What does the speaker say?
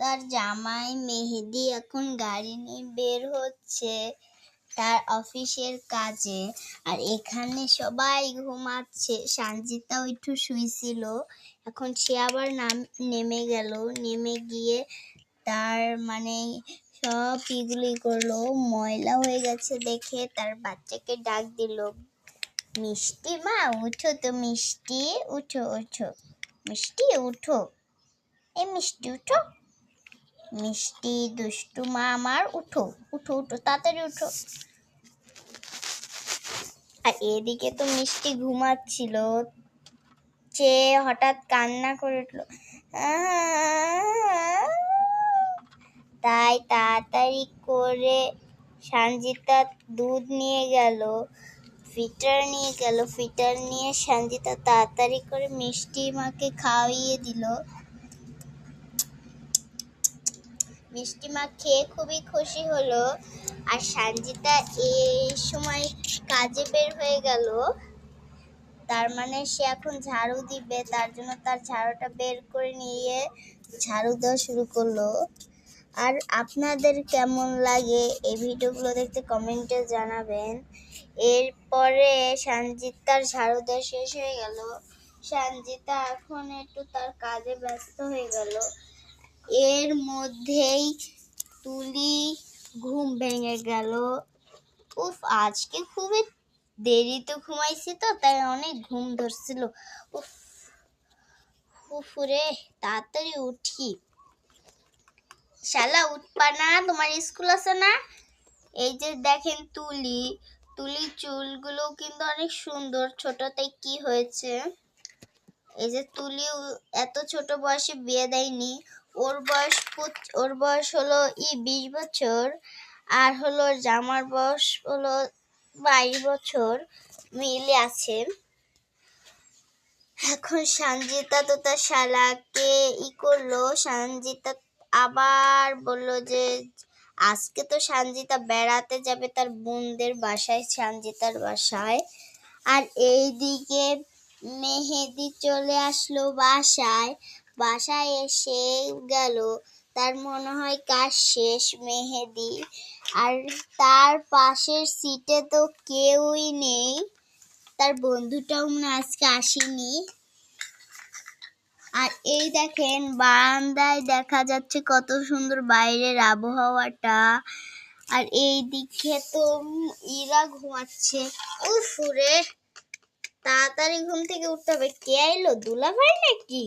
তার জামাই মেহেদি এখন গাড়ি নিয়ে বের হচ্ছে তার অফিসের কাজে। আর এখানে সবাই ঘুমাচ্ছে, সঞ্জিতাও একটু শুয়েছিল, এখন সে আবার নেমে গেল, নেমে গিয়ে তার সব এগুলি করলো, ময়লা হয়ে গেছে দেখে তার বাচ্চাকে ডাক দিল, মিষ্টি মা উঠো তো, মিষ্টি উঠো উঠো, মিষ্টি উঠো, এই মিষ্টি উঠো, মিষ্টি দুষ্টু মা আমার উঠো উঠো উঠো, তাড়াতাড়ি উঠো। আর এদিকে তো মিষ্টি ঘুমাচ্ছিল, সে হঠাৎ কান্না করে উঠলো, তাই তাড়াতাড়ি করে সঞ্জিতা দুধ নিয়ে গেল, ফিটার নিয়ে সঞ্জিতা তাড়াতাড়ি করে মিষ্টি মাকে খাইয়ে দিল। মিষ্টি মা খেয়ে খুবই খুশি হলো। আর সঞ্জিতা এই সময় কাজে বের হয়ে গেল, তার সে এখন ঝাড়ু দিবে, তার জন্য তার ঝাড়ুটা বের করে নিয়ে ঝাড়ু দেওয়া শুরু করলো। আর আপনাদের কেমন লাগে এই ভিডিওগুলো দেখতে কমেন্টে জানাবেন। এরপরে সঞ্জিতার ঝাড়ু দেওয়া শেষ হয়ে গেল, সঞ্জিতা এখন একটু তার কাজে ব্যস্ত হয়ে গেল। এর মধ্যেই তুলি ঘুম ভেঙে গেল। উফ, আজকে খুবই দেরিতে ঘুমাইছি তো, তাই অনেক ঘুম ধরছিল। উফ উফরে, তাড়াতাড়ি উঠি। শালা উঠবা না, তোমার স্কুল আছে না? এই যে দেখেন তুলি চুলগুলো কিন্তু অনেক সুন্দর, ছোট, তাই কি হয়েছে, এই যে তুলি এত ছোট বয়সে বিয়ে দেয়নি, ওর বয়স হলো 20 বছর, আর হলো জামার বয়স হলো 22 বছর, মিলে আছে। এখন সঞ্জিতা তো তার শালাকে করলো, সঞ্জিতা আবার বলল যে আজকে তো সঞ্জিতা বেড়াতে যাবে তার বোনদের বাসায়, সঞ্জিতার বাসায়। আর এইদিকে মেহেদি চলে আসলো বাসায় এসে গেল, তার মনে হয় কাজ শেষ। মেহেদি আর তার পাশের সিটে তো কেউই নেই, তার বন্ধুটাও আজকে আসেনি। আর এই দেখেন বারান্দায় দেখা যাচ্ছে কত সুন্দর বাইরের আবহাওয়াটা। আর এই দিকে তো ইরা ঘুমাচ্ছে। উফ রে, তাড়াতাড়ি ঘুম থেকে উঠতে হবে। কে এলো, দুলাভাই নাকি?